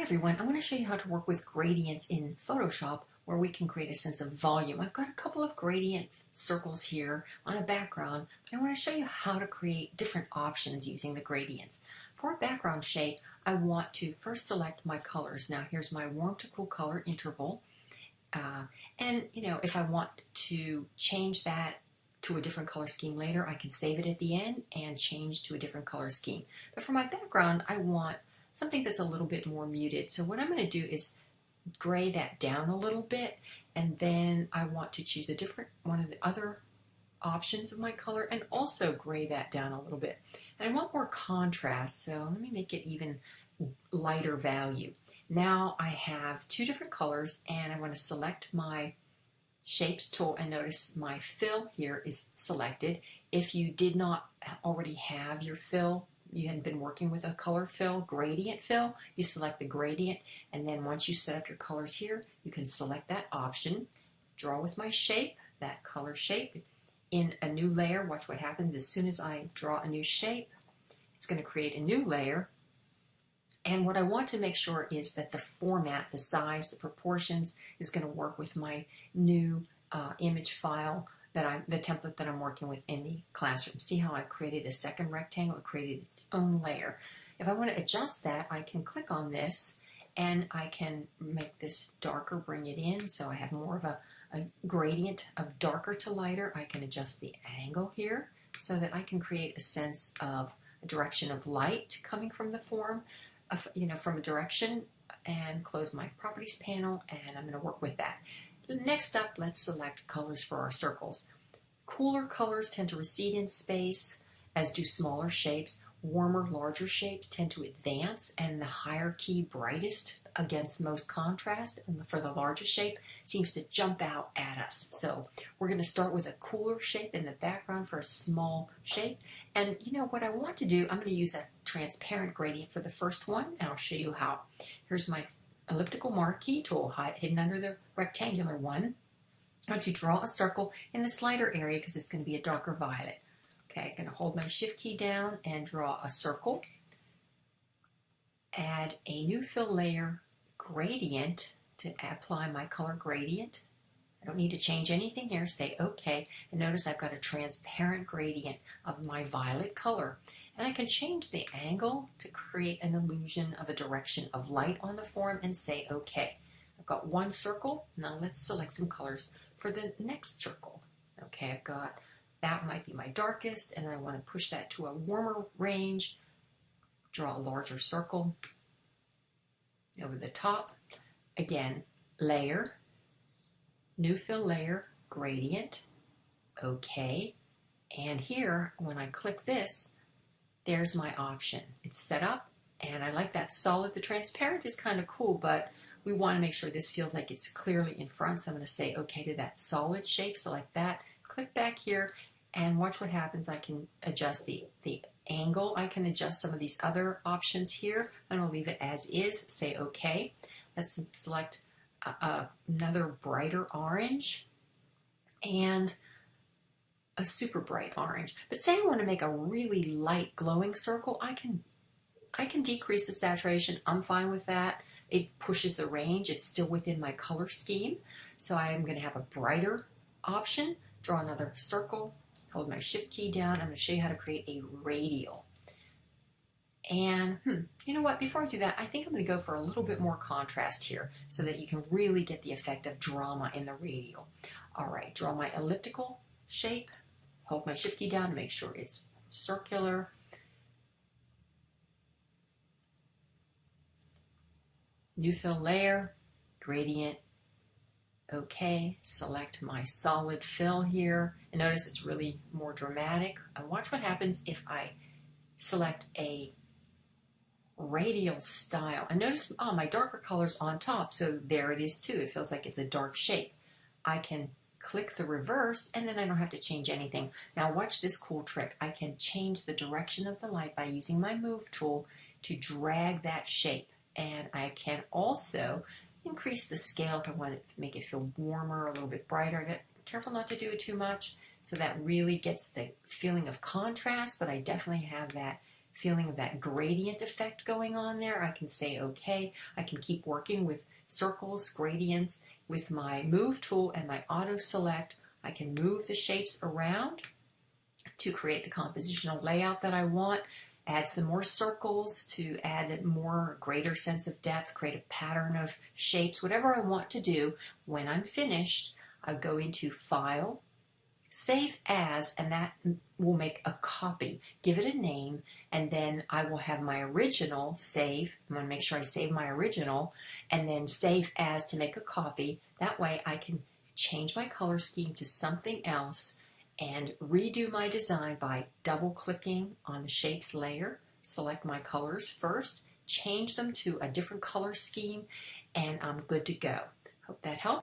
everyone, I want to show you how to work with gradients in Photoshop where we can create a sense of volume. I've got a couple of gradient circles here on a background, but I want to show you how to create different options using the gradients. For a background shape, I want to first select my colors. Now here's my warm to cool color interval. If I want to change that to a different color scheme later, I can save it at the end and change to a different color scheme. But for my background, I want something that's a little bit more muted. So what I'm going to do is gray that down a little bit, and then I want to choose a different one of the other options of my color and also gray that down a little bit. And I want more contrast, so let me make it even lighter value. Now I have two different colors and I want to select my Shapes tool, and notice my fill here is selected. If you did not already have your fill, you hadn't been working with a color fill, gradient fill, you select the gradient, and then once you set up your colors here, you can select that option. Draw with my shape, that color shape, in a new layer. Watch what happens as soon as I draw a new shape. It's going to create a new layer. And what I want to make sure is that the format, the size, the proportions is going to work with my new image file, the template that I'm working with in the classroom. See how I created a second rectangle? It created its own layer. If I want to adjust that, I can click on this and I can make this darker, bring it in so I have more of a gradient of darker to lighter. I can adjust the angle here so that I can create a sense of a direction of light coming from the form. From a direction, and close my properties panel, and I'm going to work with that. Next up, let's select colors for our circles. Cooler colors tend to recede in space, as do smaller shapes. Warmer, larger shapes tend to advance, and the higher key, brightest against most contrast, and for the largest shape, seems to jump out at us. So we're going to start with a cooler shape in the background for a small shape. And what I want to do, I'm going to use a transparent gradient for the first one, and I'll show you how. Here's my elliptical marquee tool hidden under the rectangular one. I want to draw a circle in the slider area because it's going to be a darker violet. Okay, I'm going to hold my shift key down and draw a circle. Add a new fill layer gradient to apply my color gradient. I don't need to change anything here. Say OK. And notice I've got a transparent gradient of my violet color. And I can change the angle to create an illusion of a direction of light on the form and say OK. I've got one circle. Now let's select some colors for the next circle. Okay, I've got that might be my darkest, and I want to push that to a warmer range. Draw a larger circle over the top. Again, layer, new fill layer, gradient, OK. And here, when I click this, there's my option. It's set up, and I like that solid. The transparent is kind of cool, but we want to make sure this feels like it's clearly in front. So I'm going to say OK to that solid shape. Select that. Click back here and watch what happens. I can adjust the angle. I can adjust some of these other options here. I'm going to leave it as is. Say OK. Let's select another brighter orange and a super bright orange. But say I want to make a really light glowing circle, I can decrease the saturation. I'm fine with that. It pushes the range. It's still within my color scheme. So I am going to have a brighter option. Draw another circle. Hold my shift key down. I'm going to show you how to create a radial. And you know what? Before I do that, I think I'm going to go for a little bit more contrast here so that you can really get the effect of drama in the radial. All right, draw my elliptical shape. Hold my shift key down to make sure it's circular. New fill layer, gradient, OK. Select my solid fill here. And notice it's really more dramatic. And watch what happens if I select a radial style. And notice, oh, my darker color's on top. So there it is too. It feels like it's a dark shape. I can click the reverse, and then I don't have to change anything. Now watch this cool trick. I can change the direction of the light by using my move tool to drag that shape. And I can also increase the scale if I want to make it feel warmer, a little bit brighter. Get careful not to do it too much so that really gets the feeling of contrast, but I definitely have that feeling of that gradient effect going on there, I can say okay. I can keep working with circles, gradients. With my move tool and my auto select, I can move the shapes around to create the compositional layout that I want, add some more circles to add a greater sense of depth, create a pattern of shapes, whatever I want to do. When I'm finished, I go into File, Save As, and that will make a copy. Give it a name, and then I will have my original save. I'm going to make sure I save my original, and then Save As to make a copy. That way I can change my color scheme to something else and redo my design by double-clicking on the shapes layer. Select my colors first, change them to a different color scheme, and I'm good to go. Hope that helped.